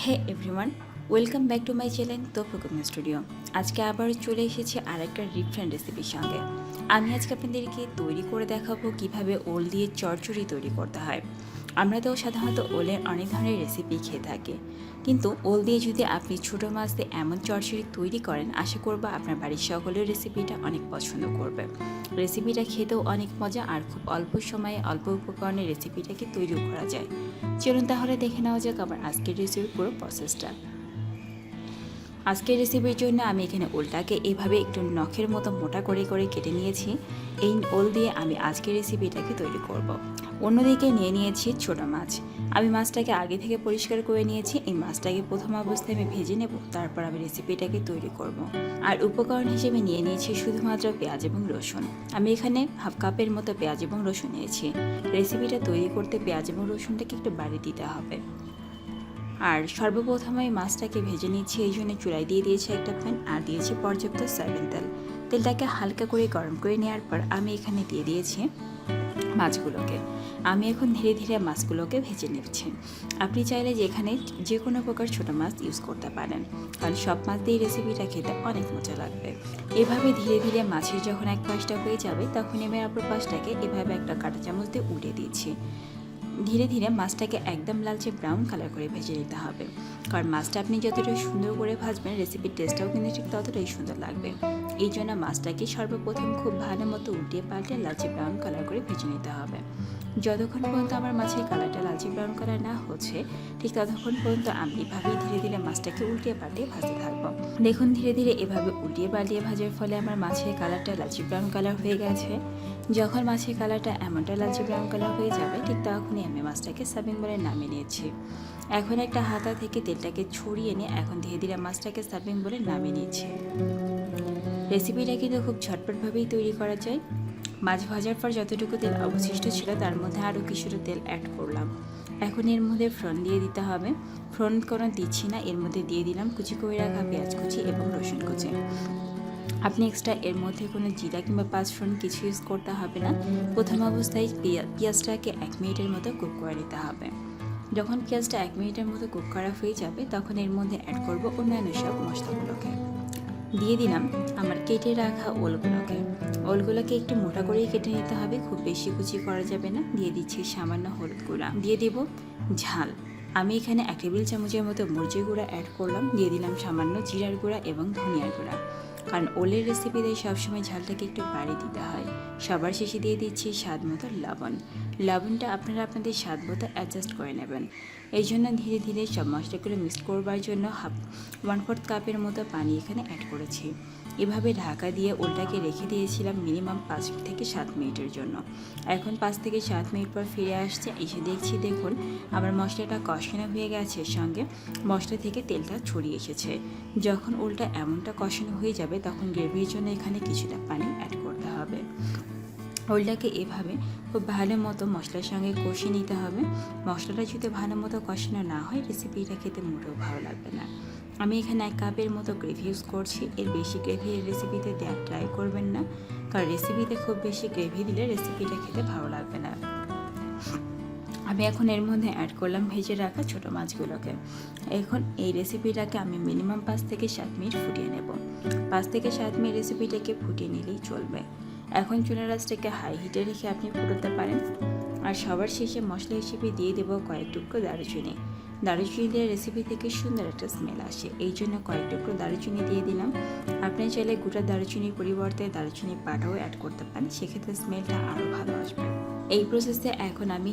Hey everyone, welcome back to my channel Topu studio. আজকে আবার চলে এসেছি আরেকটা ডিফারেন্ট রেসিপির সঙ্গে। আমি আজকে আপনাদেরকে তৈরি করে দেখাবো কিভাবে ওল দিয়ে চড়চড়ি তৈরি করতে হয়। আমরা তো সাধারণত ওলের অনেক ধরনের রেসিপি খেয়ে থাকি, কিন্তু ওল দিয়ে যদি আপনি ছোটো মাছ দিয়ে এমন চড়চড়ি তৈরি করেন, আশা করবো আপনার বাড়ির সকলের রেসিপিটা অনেক পছন্দ করবে। রেসিপিটা খেতেও অনেক মজা আর খুব অল্প সময়ে অল্প উপকরণে রেসিপিটাকে তৈরিও করা যায়। চলুন তাহলে দেখে নেওয়া যাক আমার আজকের রেসিপির পুরো প্রসেসটা। আজকের রেসিপির জন্য আমি এখানে ওলটাকে এভাবে একটু নখের মতো মোটা করে কেটে নিয়েছি। এই ওল দিয়ে আমি আজকের রেসিপিটাকে তৈরি করব। অন্যদিকে নিয়ে নিয়েছি ছোটো মাছ। আমি মাছটাকে আগে থেকে পরিষ্কার করে নিয়েছি। এই মাছটাকে প্রথম অবস্থায় আমি ভেজে নেব, তারপর আমি রেসিপিটাকে তৈরি করব। আর উপকরণ হিসেবে নিয়ে নিয়েছি শুধুমাত্র পেঁয়াজ এবং রসুন। আমি এখানে হাফ কাপের মতো পেঁয়াজ এবং রসুন নিয়েছি। রেসিপিটা তৈরি করতে পেঁয়াজ এবং রসুনটাকে একটু বাড়ি দিতে হবে। আর সর্বপ্রথমে মাছটাকে ভেজে নিচ্ছি, এই জন্য চুলায় দিয়ে দিয়েছি একটা প্যান আর দিয়েছি পর্যাপ্ত সয়াবিন তেল। তেলটাকে হালকা করে গরম করে নেওয়ার পর আমি এখানে দিয়ে দিয়েছি মাছগুলোকে। আমি এখন ধীরে ধীরে মাছগুলোকে ভেজে নিচ্ছি। আপনি চাইলে যেখানে যে কোনো প্রকার ছোটো মাছ ইউজ করতে পারেন, কারণ সব মাছ দিয়ে রেসিপিটা খেতে অনেক মজা লাগবে। এভাবে ধীরে ধীরে মাছের যখন এক পাশটা হয়ে যাবে, তখন আমি অপর পাশটাকে এভাবে একটা কাঁটা চামচ দিয়ে উল্টে দিচ্ছি। ধীরে ধীরে মাছটাকে একদম লালচে ব্রাউন কালার করে ভেজে নিতে হবে, কারণ মাছটা আপনি যতটা সুন্দর করে ভাজবেন, রেসিপির টেস্টটাও কিন্তু ঠিক ততটাই সুন্দর লাগবে। এই জন্য মাছটাকে সর্বপ্রথম খুব ভালো মতো উল্টিয়ে পাল্টে লালচে ব্রাউন কালার করে ভেজে নিতে হবে। যতক্ষণ পর্যন্ত আমার মাছের কালারটা লালচে ব্রাউন কালার না হচ্ছে, ঠিক ততক্ষণ পর্যন্ত আমি এভাবেই ধীরে ধীরে মাছটাকে উল্টিয়ে পাল্টিয়ে ভাজতে থাকবো। দেখুন, ধীরে ধীরে এভাবে উল্টিয়ে পাল্টিয়ে ভাজার ফলে আমার মাছের কালারটা লালচে ব্রাউন কালার হয়ে গেছে। যখন মাছের কালারটা এমনটা লালচে ব্রাউন কালার হয়ে যাবে, ঠিক তখনই আমি মাছটাকে সার্ভিং বলে নামিয়ে নিয়েছি। এখন একটা হাতা থেকে তেলটাকে ছড়িয়ে নিয়ে এখন ধীরে ধীরে মাছটাকে সার্ভিং বলে নামিয়ে নিয়েছি। রেসিপিটা কিন্তু খুব ঝটপটভাবেই তৈরি করা যায়। মাছ ভাজার পর যতটুকু তেল অবশিষ্ট ছিল, তার মধ্যে আরও কিছুটা তেল অ্যাড করলাম। এখন এর মধ্যে ফোড়ন দিয়ে দিতে হবে। ফোড়ন কোনো দিচ্ছি না, এর মধ্যে দিয়ে দিলাম কুচি করে রাখা পেঁয়াজ কুচি এবং রসুন কুচি। আপনি এক্সট্রা এর মধ্যে কোনো জিরা কিংবা পাঁচফোড়ন কিছু ইউজ করতে হবে না। প্রথম অবস্থায় পেঁয়াজটাকে 1 মিনিটের মতো কুক করে নিতে হবে। যখন পেঁয়াজটা 1 মিনিটের মতো কুক করা হয়ে যাবে, তখন এর মধ্যে অ্যাড করব অন্যান্য সব মশলাগুলোকে। দিয়ে দিলাম আমার কেটে রাখা ওলগুলোকে একটু মোটা করেই কেটে নিতে হবে, খুব বেশি কুচি করা যাবে না। দিয়ে দিচ্ছি সামান্য হলুদ গুঁড়া, দিয়ে দেব ঝাল। আমি এখানে 1 টেবিল চামচের মতো মরিচের গুঁড়া অ্যাড করলাম। দিয়ে দিলাম সামান্য জিরার গুঁড়া এবং ধনিয়ার গুঁড়া, কারণ ওলের রেসিপিতে সবসময় ঝালটাকে একটু বাড়িয়ে দিতে হয়। সবার শেষে দিয়ে দিচ্ছি স্বাদ মতো লবণ। লবণটা আপনারা আপনাদের স্বাদ মতো অ্যাডজাস্ট করে নেবেন। এই জন্য ধীরে ধীরে সব মশলাগুলো মিক্স করবার জন্য 1/4 কাপের মতো পানি এখানে অ্যাড করেছি। এভাবে ঢাকা দিয়ে ওলটাকে রেখে দিয়েছিলাম মিনিমাম 5 থেকে 7 মিনিটের জন্য। এখন 5 থেকে 7 মিনিট পর ফিরে আসছে, এসে দেখুন আমার মশলাটা কষানো হয়ে গেছে, সঙ্গে মশলা থেকে তেলটা ছড়িয়ে এসেছে। যখন ওলটা এমনটা কষানো হয়ে যাবে, তখন গ্রেভির জন্য এখানে কিছুটা পানি অ্যাড করতে হবে। ওলটাকে এভাবে খুব ভালো মতো মশলার সঙ্গে কষিয়ে নিতে হবে। মশলাটা যদি ভালো মতো কষানো না হয়, রেসিপিটা খেতে মোটেও ভালো লাগবে না। আমি এখানে 1 কাপের মতো গ্রেভি ইউজ করছি। এর বেশি গ্রেভি এই রেসিপিতে দেওয়ার ট্রাই করবেন না, কারণ রেসিপিতে খুব বেশি গ্রেভি দিলে রেসিপিটা খেতে ভালো লাগবে না। আমি এখন এর মধ্যে অ্যাড করলাম ভেজে রাখা ছোটো মাছগুলোকে। এখন এই রেসিপিটাকে আমি মিনিমাম 5 থেকে 7 মিনিট ফুটিয়ে নেব। 5 থেকে 7 মিনিট রেসিপিটাকে ফুটিয়ে নিলেই চলবে। এখন চুলার আঁচটাকে হাই হিটে রেখে আপনি ফুটাতে পারেন। আর সবার শেষে মশলা হিসেবে দিয়ে দেবো কয়েক টুকরো দারুচিনি। দারুচিনি দিয়ে রেসিপি থেকে সুন্দর একটা স্মেল আসে, এই জন্য কয়েক টুকরো দারুচিনি দিয়ে দিলাম। আপনি চাইলে গোটা দারুচিনির পরিবর্তে দারুচিনি বাটাও অ্যাড করতে পারেন, সেক্ষেত্রে স্মেলটা আরও ভালো আসবে। এই প্রসেসে এখন আমি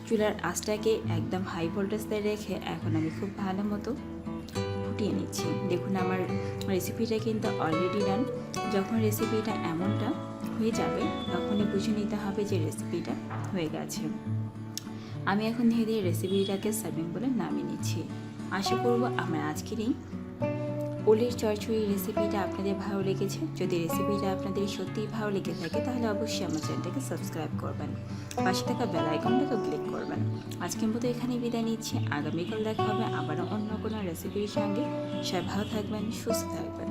চুলার আঁচটাকে একদম হাই ভোল্টেজে রেখে এখন আমি খুব ভালো মতো ফুটিয়ে নিচ্ছি। দেখুন আমার রেসিপিটা কিন্তু অলরেডি ডান। যখন রেসিপিটা এমনটা হয়ে যাবে, তখনই বুঝে নিতে হবে যে রেসিপিটা হয়ে গেছে। আমি এখন ধীরে ধীরে রেসিপিটাকে সার্ভিং বলে নামিয়ে নিচ্ছি। আশা করব আমার আজকের এই ওলের চড়চড়ি রেসিপিটা আপনাদের ভালো লেগেছে। যদি রেসিপিটা আপনাদের সত্যিই ভালো লেগে থাকে, তাহলে অবশ্যই আমার চ্যানেলটাকে সাবস্ক্রাইব করবেন, পাশে থাকা বেল আইকনটাকে ক্লিক করবেন। আজকের মতো এখানেই বিদায় নিচ্ছি। আগামীকাল দেখা হবে আবারও অন্য কোনো রেসিপির সঙ্গে। সবাই ভালো থাকবেন, সুস্থ থাকবেন।